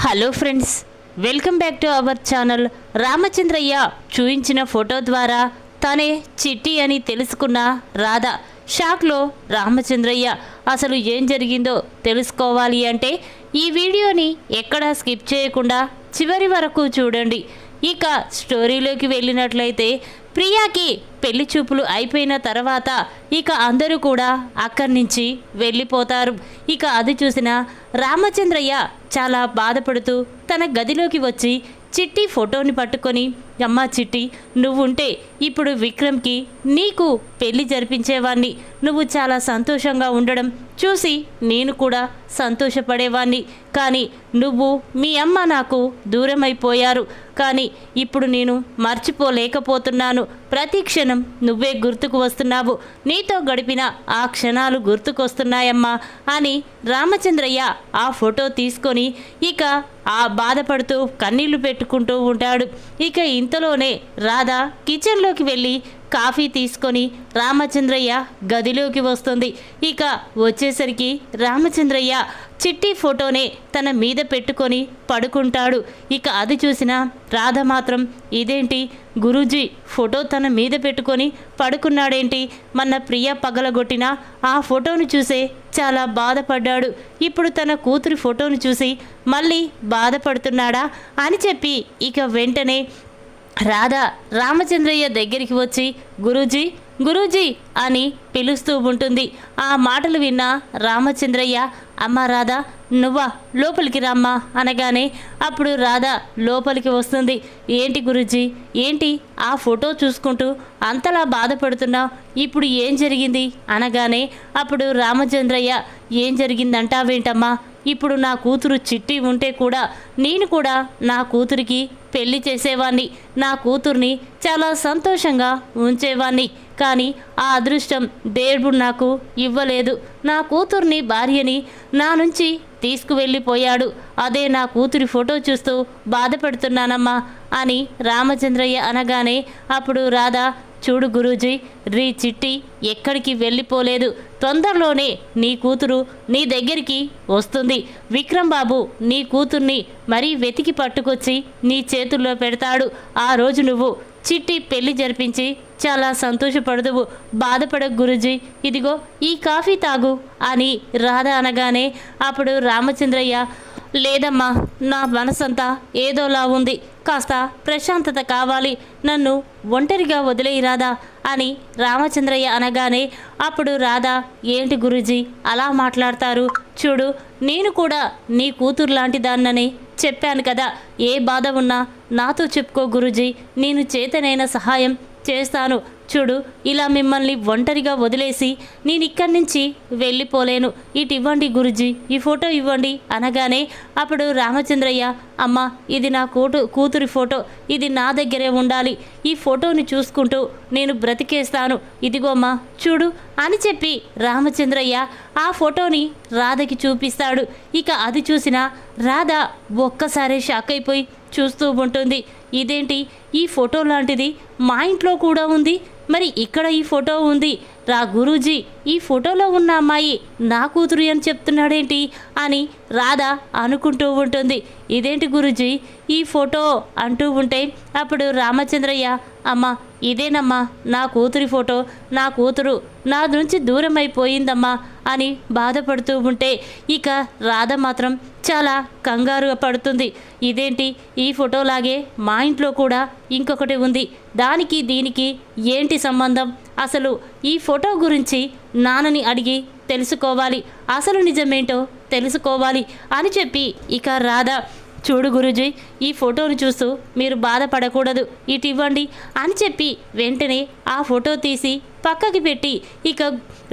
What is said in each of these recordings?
Hello friends, welcome back to our channel. Ramachandraiah చూయించిన photo ద్వారా తనే చిట్టి అని తెలుసుకున్న రాధ షాక్లో. రామచంద్రయ్య అసలు ఏం జరిగిందో తెలుసుకోవాలి అంటే ఈ వీడియోని ఎక్కడా స్కిప్ చేయకుండా చివరి వరకు చూడండి. ఇక స్టోరీలోకి వెళ్ళినట్లయితే ప్రియాకి పెళ్లి చూపులు అయిపోయిన తర్వాత ఇక అందరూ కూడా అక్కడి నుంచి వెళ్ళిపోతారు. ఇక అది చూసిన రామచంద్రయ్య చాలా బాధపడుతూ తన గదిలోకి వచ్చి చిట్టి ఫోటోని పట్టుకొని, అమ్మా చిట్టి, నువ్వుంటే ఇప్పుడు విక్రమ్కి నీకు పెళ్లి జరిపించేవాణ్ణి. నువ్వు చాలా సంతోషంగా ఉండడం చూసి నేను కూడా సంతోషపడేవాణ్ణి. కానీ నువ్వు మీ అమ్మ నాకు దూరం అయిపోయారు. కానీ ఇప్పుడు నేను మర్చిపోలేకపోతున్నాను. ప్రతి క్షణం నువ్వే గుర్తుకు వస్తున్నావు. నీతో గడిపిన ఆ క్షణాలు గుర్తుకొస్తున్నాయమ్మా అని రామచంద్రయ్య ఆ ఫోటో తీసుకొని ఇక ఆ బాధపడుతూ కన్నీళ్లు పెట్టుకుంటూ ఉంటాడు. ఇక ఇంతలోనే రాధ కిచెన్లోకి వెళ్ళి కాఫీ తీసుకొని రామచంద్రయ్య గదిలోకి వస్తుంది. ఇక వచ్చేసరికి రామచంద్రయ్య చిట్టి ఫోటోనే తన మీద పెట్టుకొని పడుకుంటాడు. ఇక అది చూసిన రాధ మాత్రం, ఇదేంటి గురూజీ ఫోటో తన మీద పెట్టుకొని పడుకున్నాడేంటి? మన ప్రియ పగలగొట్టిన ఆ ఫోటోను చూసే చాలా బాధపడ్డాడు. ఇప్పుడు తన కూతురి ఫోటోను చూసి మళ్ళీ బాధపడుతున్నాడా అని చెప్పి ఇక వెంటనే రాధ రామచంద్రయ్య దగ్గరికి వచ్చి గురూజీ గురూజీ అని పిలుస్తూ ఉంటుంది. ఆ మాటలు విన్న రామచంద్రయ్య, అమ్మ రాధ, నువ్వా లోపలికి రమ్మా అనగానే అప్పుడు రాధ లోపలికి వస్తుంది. ఏంటి గురూజీ, ఏంటి ఆ ఫోటో చూసుకుంటూ అంతలా బాధపడుతున్నావు? ఇప్పుడు ఏం జరిగింది అనగానే అప్పుడు రామచంద్రయ్య, ఏం జరిగిందంటావేంటమ్మా? ఇప్పుడు నా కూతురు చిట్టి ఉంటే కూడా నేను కూడా నా కూతురికి పెళ్లి చేసేవాణ్ణి. నా కూతుర్ని చాలా సంతోషంగా ఉంచేవాణ్ణి. కానీ ఆ అదృష్టం దేవుడు నాకు ఇవ్వలేదు. నా కూతుర్ని, భార్యని నా నుంచి తీసుకువెళ్ళిపోయాడు. అదే నా కూతురి ఫోటో చూస్తూ బాధపడుతున్నానమ్మా అని రామచంద్రయ్య అనగానే అప్పుడు రాధ, చూడు గురూజీ, రీ చిట్టి ఎక్కడికి వెళ్ళిపోలేదు. తొందరలోనే నీ కూతురు నీ దగ్గరికి వస్తుంది. విక్రమ్ బాబు నీ కూతుర్ని మరీ వెతికి పట్టుకొచ్చి నీ చేతుల్లో పెడతాడు. ఆ రోజు నువ్వు చిట్టి పెళ్లి జరిపించి చాలా సంతోషపడదువు. బాధపడకు గురూజీ, ఇదిగో ఈ కాఫీ తాగు అని రాధ అనగానే అప్పుడు రామచంద్రయ్య, లేదమ్మా, నా మనసంతా ఏదోలా ఉంది. కాస్త ప్రశాంతత కావాలి. నన్ను ఒంటరిగా వదిలేయి రాధా అని రామచంద్రయ్య అనగానే అప్పుడు రాధ, ఏంటి గురూజీ అలా మాట్లాడతారు? చూడు, నేను కూడా నీ కూతురు లాంటి దాన్నని చెప్పాను కదా. ఏ బాధ ఉన్నా నాతో చెప్పుకో గురూజీ, నేను చేతనైన సహాయం చేస్తాను. చూడు, ఇలా మిమ్మల్ని ఒంటరిగా వదిలేసి నేను ఇక్కడి నుంచి వెళ్ళిపోలేను. ఇటు ఇవ్వండి గురూజీ, ఈ ఫోటో ఇవ్వండి అనగానే అప్పుడు రామచంద్రయ్య, అమ్మ, ఇది నా కూతురి ఫోటో, ఇది నా దగ్గరే ఉండాలి. ఈ ఫోటోని చూసుకుంటూ నేను బ్రతికేస్తాను. ఇదిగోమ్మా చూడు అని చెప్పి రామచంద్రయ్య ఆ ఫోటోని రాధకి చూపిస్తాడు. ఇక అది చూసిన రాధ ఒక్కసారి షాక్ అయిపోయి చూస్తూ ఉంటుంది. ఇదేంటి, ఈ ఫోటో లాంటిది మా ఇంట్లో కూడా ఉంది, మరి ఇక్కడ ఈ ఫోటో ఉంది. రా గురూజీ, ఈ ఫోటోలో ఉన్న అమ్మాయి నా కూతురు అని చెప్తున్నాడేంటి అని రాధ అనుకుంటూ ఉంటుంది. ఇదేంటి గురూజీ ఈ ఫోటో అంటూ ఉంటే అప్పుడు రామచంద్రయ్య, అమ్మ, ఇదేనమ్మా నా కూతురి ఫోటో. నా కూతురు నా నుంచి దూరం అయిపోయిందమ్మా అని బాధపడుతూ ఉంటే ఇక రాధ మాత్రం చాలా కంగారుగా పడుతుంది. ఇదేంటి, ఈ ఫోటోలాగే మా ఇంట్లో కూడా ఇంకొకటి ఉంది. దానికి దీనికి ఏంటి సంబంధం? అసలు ఈ ఫోటో గురించి నాన్నని అడిగి తెలుసుకోవాలి. అసలు నిజమేంటో తెలుసుకోవాలి అని చెప్పి ఇక రాధ, చూడు గురూజీ, ఈ ఫోటోను చూస్తూ మీరు బాధపడకూడదు, ఇటు ఇవ్వండి అని చెప్పి వెంటనే ఆ ఫోటో తీసి పక్కకి పెట్టి ఇక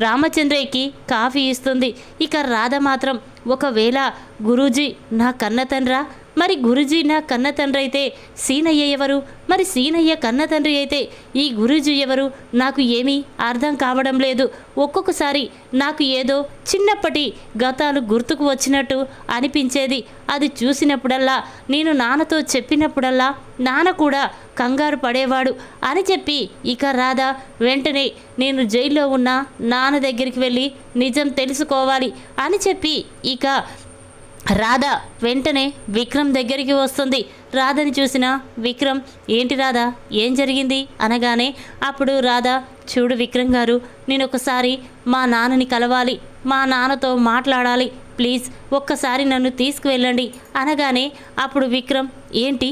రామచంద్రయ్యకి కాఫీ ఇస్తుంది. ఇక రాధ మాత్రం, ఒకవేళ గురూజీ నా కన్న తండ్రా? మరి గురూజీ నా కన్న తండ్రి అయితే సీనయ్య ఎవరు? మరి సీనయ్య కన్న తండ్రి అయితే ఈ గురూజీ ఎవరు? నాకు ఏమీ అర్థం కావడం లేదు. ఒక్కొక్కసారి నాకు ఏదో చిన్నప్పటి గతాలు గుర్తుకు వచ్చినట్టు అనిపించేది. అది చూసినప్పుడల్లా, నేను నాన్నతో చెప్పినప్పుడల్లా నాన్న కూడా కంగారు పడేవాడు అని చెప్పి ఇక రాధ వెంటనే, నేను జైల్లో ఉన్న నాన్న దగ్గరికి వెళ్ళి నిజం తెలుసుకోవాలి అని చెప్పి ఇక రాధ వెంటనే విక్రమ్ దగ్గరికి వస్తుంది. రాధని చూసిన విక్రమ్, ఏంటి రాధ, ఏం జరిగింది అనగానే అప్పుడు రాధ, చూడు విక్రమ్ గారు, నేను ఒకసారి మా నాన్నని కలవాలి, మా నాన్నతో మాట్లాడాలి, ప్లీజ్ ఒక్కసారి నన్ను తీసుకువెళ్ళండి అనగానే అప్పుడు విక్రమ్, ఏంటి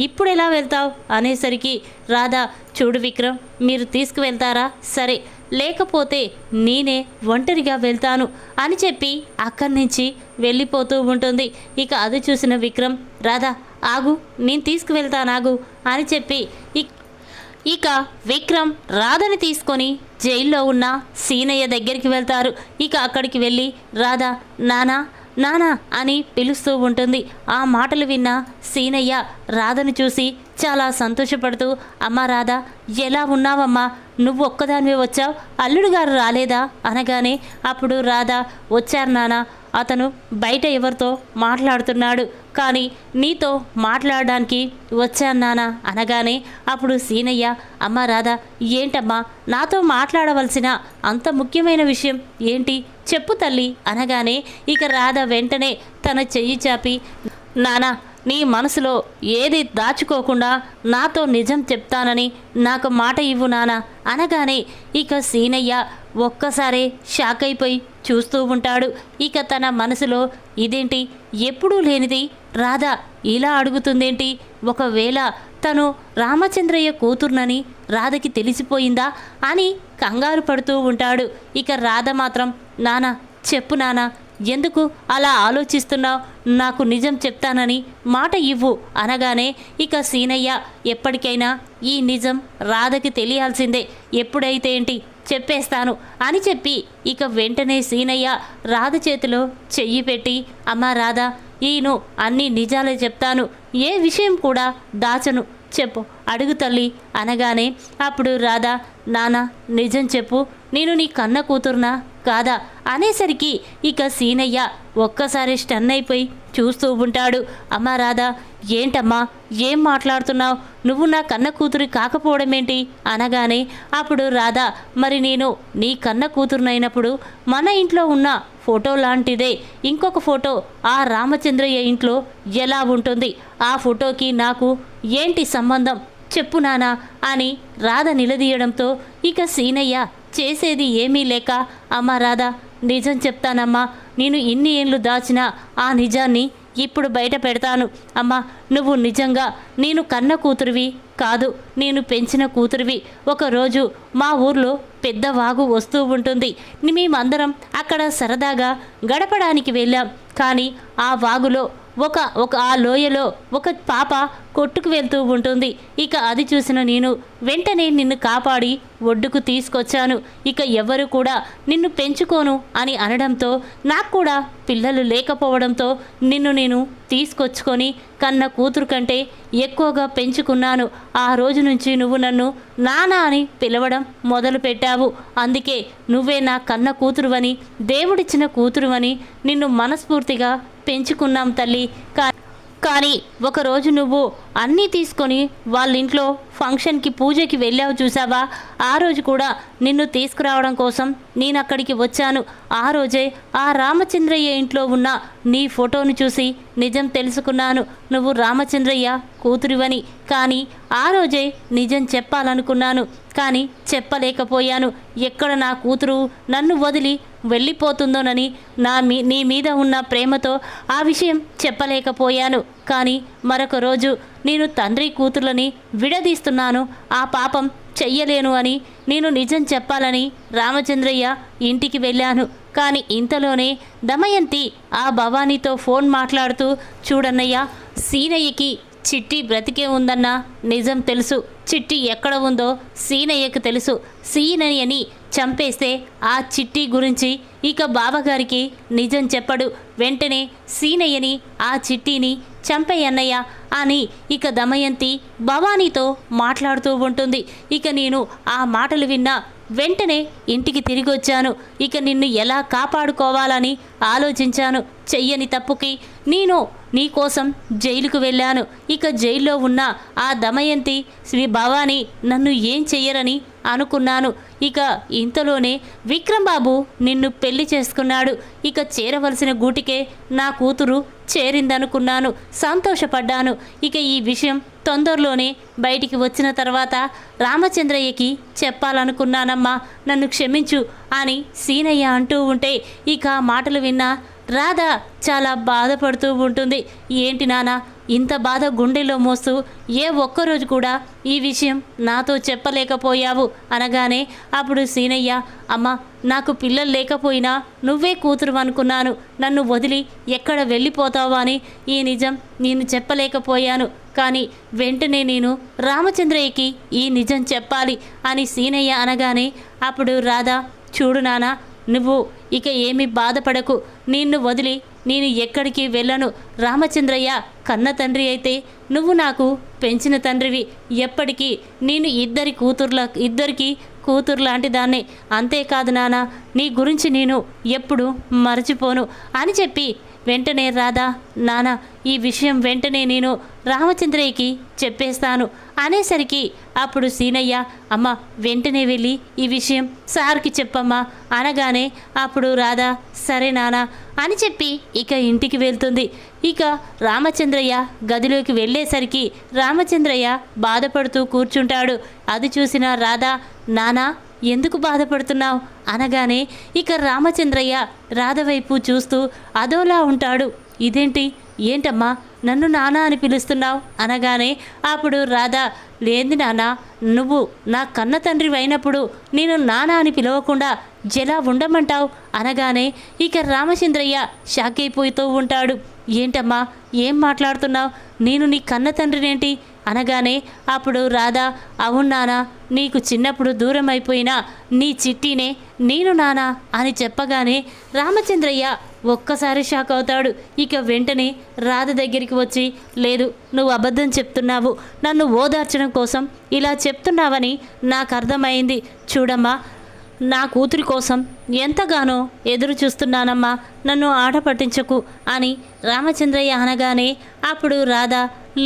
ఇప్పుడు ఎలా వెళ్తావు అనేసరికి రాధ, చూడు విక్రమ్, మీరు తీసుకువెళ్తారా సరే, లేకపోతే నేనే ఒంటరిగా వెళ్తాను అని చెప్పి అక్కడి నుంచి వెళ్ళిపోతూ ఉంటుంది. ఇక అది చూసిన విక్రమ్, రాధ ఆగు, నేను తీసుకువెళ్తానాగు అని చెప్పి ఇక విక్రమ్ రాధని తీసుకొని జైల్లో ఉన్న సీనయ్య దగ్గరికి వెళ్తారు. ఇక అక్కడికి వెళ్ళి రాధ నానా అని పిలుస్తూ ఉంటుంది. ఆ మాటలు విన్న సీనయ్య రాధను చూసి చాలా సంతోషపడుతూ, అమ్మా రాధ, ఎలా ఉన్నావమ్మా, నువ్వు ఒక్కదానివే వచ్చావు, అల్లుడు గారు రాలేదా అనగానే అప్పుడు రాధ, వచ్చారు నాన్న, అతను బయట ఎవరితో మాట్లాడుతున్నాడు, కానీ నీతో మాట్లాడడానికి వచ్చాను నాన్న అనగానే అప్పుడు సీనయ్య, అమ్మ రాధ, ఏంటమ్మా నాతో మాట్లాడవలసిన అంత ముఖ్యమైన విషయం ఏంటి, చెప్పు తల్లి అనగానే ఇక రాధ వెంటనే తన చెయ్యి చాపి, నానా నీ మనసులో ఏది దాచుకోకుండా నాతో నిజం చెప్తానని నాకు మాట ఇవ్వు నానా అనగానే ఇక సీనయ్య ఒక్కసారే షాక్ అయిపోయి చూస్తూ ఉంటాడు. ఇక తన మనసులో, ఇదేంటి ఎప్పుడూ లేనిది రాధ ఇలా అడుగుతుందేంటి, ఒకవేళ తను రామచంద్రయ్య కూతుర్నని రాధకి తెలిసిపోయిందా అని కంగారు పడుతూ ఉంటాడు. ఇక రాధ మాత్రం, నానా చెప్పు నానా, ఎందుకు అలా ఆలోచిస్తున్నావు, నాకు నిజం చెప్తానని మాట ఇవ్వు అనగానే ఇక సీనయ్య, ఎప్పటికైనా ఈ నిజం రాధకి తెలియాల్సిందే, ఎప్పుడైతే ఏంటి చెప్పేస్తాను అని చెప్పి ఇక వెంటనే సీనయ్య రాధ చేతిలో చెయ్యి పెట్టి, అమ్మా రాధ, ఈను అన్ని నిజాలే చెప్తాను, ఏ విషయం కూడా దాచను, చెప్పు అడుగు తల్లి అనగానే అప్పుడు రాధ, నానా నిజం చెప్పు, నేను నీ కన్న కూతురునా కాదా అనేసరికి ఇక సీనయ్య ఒక్కసారి స్టన్ అయిపోయి చూస్తూ ఉంటాడు. అమ్మా రాధ, ఏంటమ్మా ఏం మాట్లాడుతున్నావు, నువ్వు నా కన్న కూతురు కాకపోవడమేంటి అనగానే అప్పుడు రాధ, మరి నేను నీ కన్న కూతురునైనప్పుడు మన ఇంట్లో ఉన్న ఫోటో లాంటిదే ఇంకొక ఫోటో ఆ రామచంద్రయ్య ఇంట్లో ఎలా ఉంటుంది, ఆ ఫోటోకి నాకు ఏంటి సంబంధం, చెప్పు నానా అని రాధ నిలదీయడంతో ఇక సీనయ్య చేసేది ఏమీ లేక, అమ్మా రాధ, నిజం చెప్తానమ్మా, నేను ఇన్ని ఏళ్ళు దాచిన ఆ నిజాన్ని ఇప్పుడు బయట పెడతాను, అమ్మా నువ్వు నిజంగా నేను కన్న కూతురివి కాదు, నేను పెంచిన కూతురివి. ఒకరోజు మా ఊర్లో పెద్ద వాగు వస్తూ ఉంటుంది, మేమందరం అక్కడ సరదాగా గడపడానికి వెళ్ళాం, కానీ ఆ వాగులో ఒక ఆ లోయలో ఒక పాప కొట్టుకు వెళ్తూ ఉంటుంది. ఇక అది చూసిన నేను వెంటనే నిన్ను కాపాడి ఒడ్డుకు తీసుకొచ్చాను. ఇక ఎవరు కూడా నిన్ను పెంచుకోను అని అనడంతో, నాకు కూడా పిల్లలు లేకపోవడంతో నిన్ను నేను తీసుకొచ్చుకొని కన్న కూతురు కంటే ఎక్కువగా పెంచుకున్నాను. ఆ రోజు నుంచి నువ్వు నన్ను నానా అని పిలవడం మొదలుపెట్టావు. అందుకే నువ్వే నా కన్న కూతురువని, దేవుడిచ్చిన కూతురువని నిన్ను మనస్ఫూర్తిగా పెంచుకున్నాం తల్లి. కానీ ఒకరోజు నువ్వు అన్నీ తీసుకొని వాళ్ళ ఇంట్లో ఫంక్షన్కి పూజకి వెళ్ళావు చూసావా, ఆ రోజు కూడా నిన్ను తీసుకురావడం కోసం నేను అక్కడికి వచ్చాను. ఆ రోజే ఆ రామచంద్రయ్య ఇంట్లో ఉన్న నీ ఫోటోను చూసి నిజం తెలుసుకున్నాను, నువ్వు రామచంద్రయ్య కూతురివని. కానీ ఆ రోజే నిజం చెప్పాలనుకున్నాను, కానీ చెప్పలేకపోయాను. ఎక్కడ నా కూతురు నన్ను వదిలి వెళ్ళిపోతుందోనని నీ మీద ఉన్న ప్రేమతో ఆ విషయం చెప్పలేకపోయాను. కానీ మరొక రోజు నేను తండ్రి కూతుర్లని విడదీస్తున్నాను, ఆ పాపం చెయ్యలేను అని నేను నిజం చెప్పాలని రామచంద్రయ్య ఇంటికి వెళ్ళాను. కానీ ఇంతలోనే దమయంతి ఆ భవానీతో ఫోన్ మాట్లాడుతూ, చూడన్నయ్య, సీనయ్యకి చిట్టి బ్రతికే ఉందన్న నిజం తెలుసు, చిట్టి ఎక్కడ ఉందో సీనయ్యకు తెలుసు, సీనయ్యని చంపేస్తే ఆ చిట్టి గురించి ఇక బావగారికి నిజం చెప్పడు, వెంటనే సీనయ్యని ఆ చిట్టిని చంపేయన్నయ్య అని ఇక దమయంతి భవానీతో మాట్లాడుతూ ఉంటుంది. ఇక నేను ఆ మాటలు విన్నా వెంటనే ఇంటికి తిరిగి వచ్చాను. ఇక నిన్ను ఎలా కాపాడుకోవాలని ఆలోచించాను. చెయ్యని తప్పుకి నేను నీకోసం జైలుకు వెళ్ళాను. ఇక జైల్లో ఉన్న ఆ దమయంతి శ్రీ భవానీ నన్ను ఏం చెయ్యరని అనుకున్నాను. ఇక ఇంతలోనే విక్రమ్ బాబు నిన్ను పెళ్లి చేసుకున్నాడు. ఇక చేరవలసిన గూటికే నా కూతురు చేరిందనుకున్నాను, సంతోషపడ్డాను. ఇక ఈ విషయం తొందరలోనే బయటికి వచ్చిన తర్వాత రామచంద్రయ్యకి చెప్పాలనుకున్నానమ్మా, నన్ను క్షమించు అని సీనయ్య అంటూ ఉంటే ఇక ఆ మాటలు విన్న రాధ చాలా బాధపడుతూ ఉంటుంది. ఏంటి నాన్న ఇంత బాధ గుండెలో మోస్తూ ఏ ఒక్కరోజు కూడా ఈ విషయం నాతో చెప్పలేకపోయావు అనగానే అప్పుడు సీనయ్య, అమ్మ నాకు పిల్లలు లేకపోయినా నువ్వే కూతురు అనుకున్నాను, నన్ను వదిలి ఎక్కడ వెళ్ళిపోతావా అని ఈ నిజం నేను చెప్పలేకపోయాను. కానీ వెంటనే నేను రామచంద్రయ్యకి ఈ నిజం చెప్పాలి అని సీనయ్య అనగానే అప్పుడు రాధ, చూడు నాన్న నువ్వు ఇక ఏమీ బాధపడకు, నిన్ను వదిలి నేను ఎక్కడికి వెళ్ళను. రామచంద్రయ్య కన్న తండ్రి అయితే నువ్వు నాకు పెంచిన తండ్రివి, ఎప్పటికీ నేను ఇద్దరికి కూతురు లాంటి దాన్నే. అంతేకాదు నాన్న, నీ గురించి నేను ఎప్పుడు మరచిపోను అని చెప్పి వెంటనే రాధా, నాన్న ఈ విషయం వెంటనే నేను రామచంద్రయ్యకి చెప్పేస్తాను అనేసరికి అప్పుడు సీనయ్య, అమ్మ వెంటనే వెళ్ళి ఈ విషయం సార్కి చెప్పమ్మా అనగానే అప్పుడు రాధా, సరే నాన్న అని చెప్పి ఇక ఇంటికి వెళ్తుంది. ఇక రామచంద్రయ్య గదిలోకి వెళ్ళేసరికి రామచంద్రయ్య బాధపడుతూ కూర్చుంటాడు. అది చూసిన రాధా, నానా ఎందుకు బాధపడుతున్నావు అనగానే ఇక రామచంద్రయ్య రాధ వైపు చూస్తూ అదోలా ఉంటాడు. ఏంటమ్మా నన్ను నానా అని పిలుస్తున్నావు అనగానే అప్పుడు రాధ, లేంది నాన్న, నువ్వు నా కన్న తండ్రి అయినప్పుడు నేను నానా అని పిలవకుండా ఎలా ఉండమంటావు అనగానే ఇక రామచంద్రయ్య షాక్ అయిపోతూ ఉంటాడు. ఏంటమ్మా ఏం మాట్లాడుతున్నావు, నేను నీ కన్న తండ్రినేంటి అనగానే అప్పుడు రాధా, అవును నానా, నీకు చిన్నప్పుడు దూరం అయిపోయినా నీ చిట్టినే నేను నానా అని చెప్పగానే రామచంద్రయ్య ఒక్కసారి షాక్ అవుతాడు. ఇక వెంటనే రాధ దగ్గరికి వచ్చి, లేదు నువ్వు అబద్ధం చెప్తున్నావు, నన్ను ఓదార్చడం కోసం ఇలా చెప్తున్నావని నాకు అర్థమైంది. చూడమ్మా నా కూతురి కోసం ఎంతగానో ఎదురు చూస్తున్నానమ్మా, నన్ను ఆట పట్టించకు అని రామచంద్రయ్య అనగానే అప్పుడు రాధ,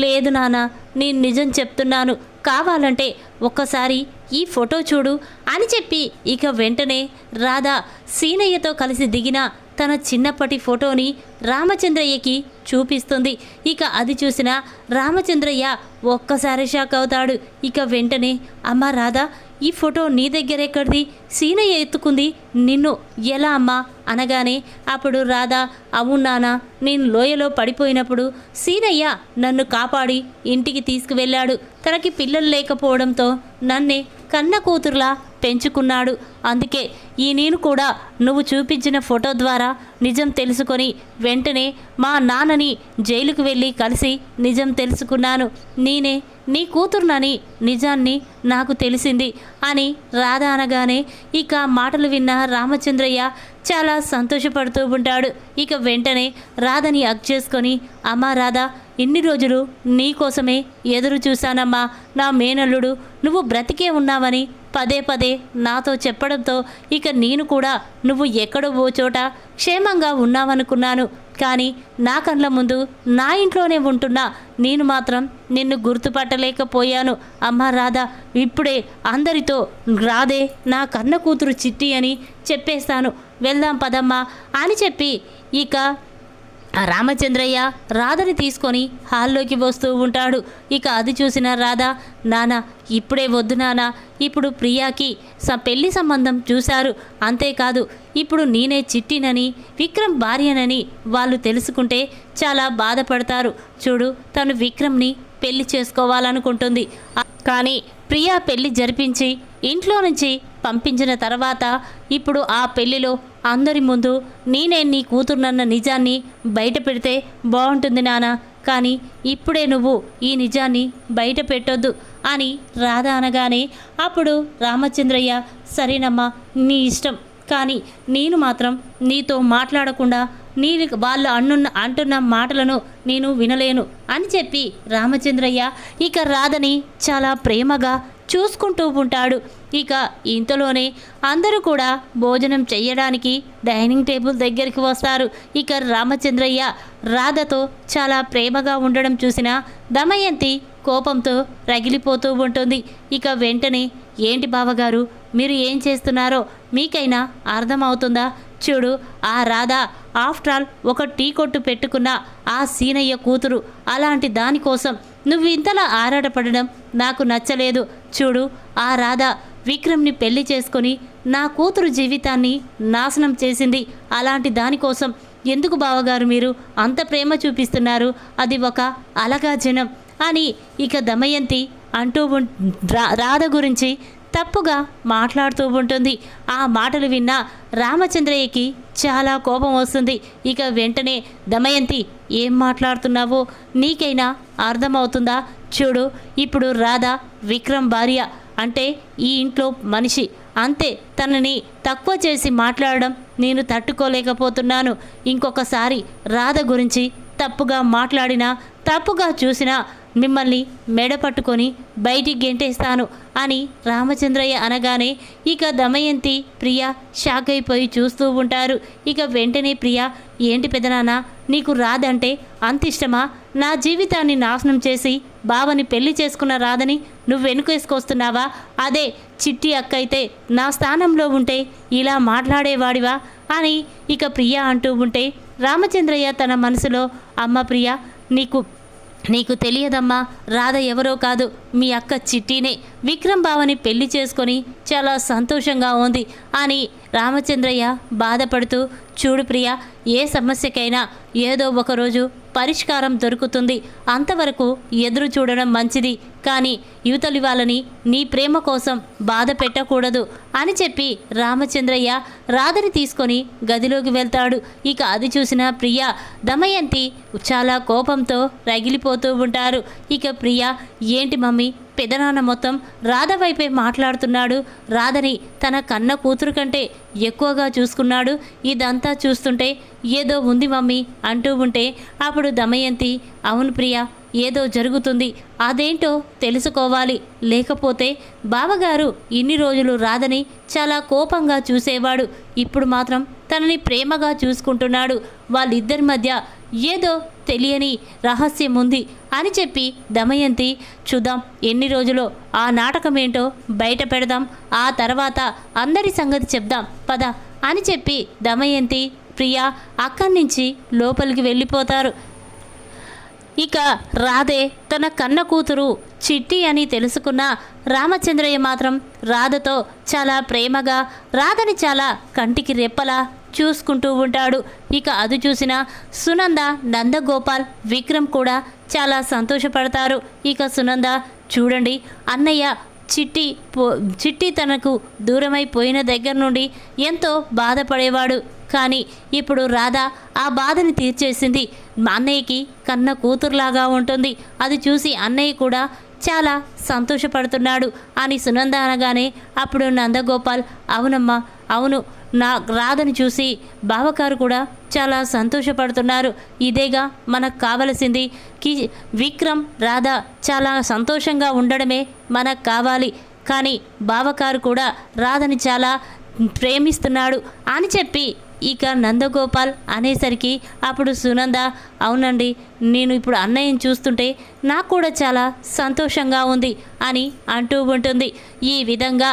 లేదు నాన్న నేను నిజం చెప్తున్నాను, కావాలంటే ఒక్కసారి ఈ ఫోటో చూడు అని చెప్పి ఇక వెంటనే రాధ సీనయ్యతో కలిసి దిగిన తన చిన్నప్పటి ఫోటోని రామచంద్రయ్యకి చూపిస్తుంది. ఇక అది చూసిన రామచంద్రయ్య ఒక్కసారి షాక్ అవుతాడు. ఇక వెంటనే, అమ్మ రాధా ఈ ఫోటో నీ దగ్గర ఎక్కడిది, సీనయ్య ఎత్తుకుంది నిన్ను ఎలా అమ్మా అనగానే అప్పుడు రాధా, అవునానా, నేను లోయలో పడిపోయినప్పుడు సీనయ్య నన్ను కాపాడి ఇంటికి తీసుకువెళ్ళాడు. తనకి పిల్లలు లేకపోవడంతో నన్నే కన్న కూతురులా పెంచుకున్నాడు. అందుకే ఈ నేను కూడా నువ్వు చూపించిన ఫోటో ద్వారా నిజం తెలుసుకొని వెంటనే మా నాన్నని జైలుకు వెళ్ళి కలిసి నిజం తెలుసుకున్నాను. నేనే నీ కూతురునని నిజాన్ని నాకు తెలిసింది అని రాధ అనగానే ఇక మాటలు విన్న రామచంద్రయ్య చాలా సంతోషపడుతూ ఉంటాడు. ఇక వెంటనే రాధని హగ్ చేసుకొని, అమ్మా రాధ ఇన్ని రోజులు నీ కోసమే ఎదురు చూశానమ్మా, నా మేనల్లుడు నువ్వు బ్రతికే ఉన్నావని పదే పదే నాతో చెప్పడంతో ఇక నేను కూడా నువ్వు ఎక్కడో ఓ చోట క్షేమంగా ఉన్నావనుకున్నాను. కానీ నా కళ్ళ ముందు నా ఇంట్లోనే ఉంటున్నా నేను మాత్రం నిన్ను గుర్తుపట్టలేకపోయాను. అమ్మ రాధ ఇప్పుడే అందరితో రాధే నా కన్న కూతురు చిట్టి అని చెప్పేస్తాను, వెళ్దాం పదమ్మా అని చెప్పి ఇక రామచంద్రయ్య రాధని తీసుకొని హాల్లోకి వస్తూ ఉంటాడు. ఇక అది చూసిన రాధ, నాన్న ఇప్పుడే వద్దు నాన్న, ఇప్పుడు ప్రియాకి పెళ్లి సంబంధం చూశారు, అంతేకాదు ఇప్పుడు నేనే చిట్టినని విక్రమ్ భార్యనని వాళ్ళు తెలుసుకుంటే చాలా బాధపడతారు. చూడు తను విక్రమ్ని పెళ్లి చేసుకోవాలనుకుంటుంది, కానీ ప్రియా పెళ్లి జరిపించి ఇంట్లో నుంచి పంపించిన తర్వాత ఇప్పుడు ఆ పెళ్లిలో అందరి ముందు నేనే నీ కూతురునన్న నిజాన్ని బయట పెడితే బాగుంటుంది నాన్న, కానీ ఇప్పుడే నువ్వు ఈ నిజాన్ని బయట పెట్టొద్దు అని రాధ అనగానే అప్పుడు రామచంద్రయ్య, సరేనమ్మా నీ ఇష్టం, కానీ నేను మాత్రం నీతో మాట్లాడకుండా వాళ్ళు అంటున్న మాటలను నేను వినలేను అని చెప్పి రామచంద్రయ్య ఇక రాధని చాలా ప్రేమగా చూసుకుంటూ ఉంటాడు. ఇక ఇంతలోనే అందరూ కూడా భోజనం చెయ్యడానికి డైనింగ్ టేబుల్ దగ్గరికి వస్తారు. ఇక రామచంద్రయ్య రాధతో చాలా ప్రేమగా ఉండడం చూసిన దమయంతి కోపంతో రగిలిపోతూ ఉంటుంది. ఇక వెంటనే, ఏంటి బావగారు మీరు ఏం చేస్తున్నారో మీకైనా అర్థమవుతుందా? చూడు, ఆ రాధ ఆఫ్టర్ ఆల్ ఒక టీ కొట్టు పెట్టుకున్న ఆ సీనయ్య కూతురు. అలాంటి దానికోసం నువ్వు ఇంతలా ఆరాటపడడం నాకు నచ్చలేదు. చూడు, ఆ రాధ విక్రమ్ని పెళ్లి చేసుకొని నా కూతురు జీవితాన్ని నాశనం చేసింది. అలాంటి దానికోసం ఎందుకు బావగారు మీరు అంత ప్రేమ చూపిస్తున్నారు? అది ఒక అలగాజనం అని ఇక దమయంతి అంటూ రాధ గురించి తప్పుగా మాట్లాడుతూ ఉంటుంది. ఆ మాటలు విన్న రామచంద్రయ్యకి చాలా కోపం వస్తుంది. ఇక వెంటనే దమయంతి, ఏం మాట్లాడుతున్నావో నీకైనా అర్థమవుతుందా? చూడు, ఇప్పుడు రాధ విక్రమ్ భార్య, అంటే ఈ ఇంట్లో మనిషి, అంతే. తనని తక్కువ చేసి మాట్లాడడం నేను తట్టుకోలేకపోతున్నాను. ఇంకొకసారి రాధ గురించి తప్పుగా మాట్లాడినా, తప్పుగా చూసినా మిమ్మల్ని మెడ పట్టుకొని బయటికి గెంటేస్తాను అని రామచంద్రయ్య అనగానే ఇక దమయంతి ప్రియ షాక్ అయిపోయి చూస్తూ ఉంటారు. ఇక వెంటనే ప్రియ, ఏంటి పెదనాన్న, నీకు రాదంటే అంత ఇష్టమా? నా జీవితాన్ని నాశనం చేసి బావని పెళ్లి చేసుకున్న రాదని నువ్వు వెనుకేసుకొస్తున్నావా? అదే చిట్టి అక్క అయితే నా స్థానంలో ఉంటే ఇలా మాట్లాడేవాడివా అని ఇక ప్రియ అంటూ ఉంటే రామచంద్రయ్య తన మనసులో, అమ్మ ప్రియ, నీకు తెలియదమ్మా, రాధ ఎవరో కాదు, మీ అక్క చిట్టినే. విక్రమ్ బావని పెళ్లి చేసుకొని చాలా సంతోషంగా ఉంది అని రామచంద్రయ్య బాధపడుతూ, చూడు ప్రియ, ఏ సమస్యకైనా ఏదో ఒకరోజు పరిష్కారం దొరుకుతుంది. అంతవరకు ఎదురు చూడడం మంచిది. కానీ యువతలి వాళ్ళని నీ ప్రేమ కోసం బాధ పెట్టకూడదు అని చెప్పి రామచంద్రయ్య రాధని తీసుకొని గదిలోకి వెళ్తాడు. ఇక అది చూసిన ప్రియ, దమయంతి చాలా కోపంతో రగిలిపోతూ ఉంటారు. ఇక ప్రియ, ఏంటి మమ్మీ, పెదనాన్న మొత్తం రాధ వైపే మాట్లాడుతున్నాడు. రాధని తన కన్న కూతురు కంటే ఎక్కువగా చూసుకున్నాడు. ఇదంతా చూస్తుంటే ఏదో ఉంది మమ్మీ అంటూ ఉంటే అప్పుడు దమయంతి, అవును ప్రియ, ఏదో జరుగుతుంది, అదేంటో తెలుసుకోవాలి. లేకపోతే బావగారు ఇన్ని రోజులు రాధని చాలా కోపంగా చూసేవాడు, ఇప్పుడు మాత్రం తనని ప్రేమగా చూసుకుంటున్నాడు. వాళ్ళిద్దరి మధ్య ఏదో తెలియని రహస్యం ఉంది అని చెప్పి దమయంతి, చూద్దాం ఎన్ని రోజులో ఆ నాటకం ఏంటో బయట పెడదాం, ఆ తర్వాత అందరి సంగతి చెప్దాం పద అని చెప్పి దమయంతి ప్రియ అక్కడి నుంచి లోపలికి వెళ్ళిపోతారు. ఇక రాధే తన కన్న కూతురు చిట్టి అని తెలుసుకున్న రామచంద్రయ్య మాత్రం రాధతో చాలా ప్రేమగా, రాధని చాలా కంటికి రెప్పలా చూసుకుంటూ ఉంటాడు. ఇక అది చూసిన సునంద, నందగోపాల్, విక్రమ్ కూడా చాలా సంతోషపడతారు. ఇక సునంద, చూడండి అన్నయ్య చిట్టి తనకు దూరమైపోయిన దగ్గర నుండి ఎంతో బాధపడేవాడు. కానీ ఇప్పుడు రాధ ఆ బాధని తీర్చేసింది. అన్నయ్యకి కన్న కూతురులాగా ఉంటుంది. అది చూసి అన్నయ్య కూడా చాలా సంతోషపడుతున్నాడు అని సునంద అనగానే అప్పుడు నందగోపాల్, అవునమ్మా, అవును, నా రాధని చూసి బావగారు కూడా చాలా సంతోషపడుతున్నారు. ఇదేగా మనకు కావలసింది. విక్రమ్, రాధ చాలా సంతోషంగా ఉండడమే మనకు కావాలి. కానీ బావగారు కూడా రాధని చాలా ప్రేమిస్తున్నాడు అని చెప్పి ఇక నందగోపాల్ అనేసరికి అప్పుడు సునంద, అవునండి, నేను ఇప్పుడు అన్నయ్యని చూస్తుంటే నాకు కూడా చాలా సంతోషంగా ఉంది అని అంటూ ఉంటుంది. ఈ విధంగా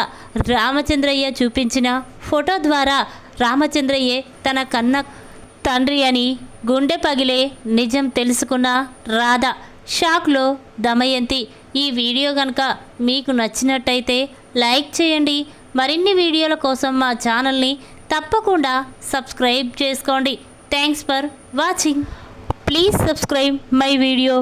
రామచంద్రయ్య చూపించిన ఫోటో ద్వారా రామచంద్రయ్యే తన కన్న తండ్రి అని గుండె పగిలే నిజం తెలుసుకున్న రాధ షాక్లో దమయంతి. ఈ వీడియో కనుక మీకు నచ్చినట్టయితే లైక్ చేయండి. మరిన్ని వీడియోల కోసం మా ఛానల్ని తప్పకుండా సబ్స్క్రైబ్ చేసుకోండి. Thanks for watching. Please subscribe my video.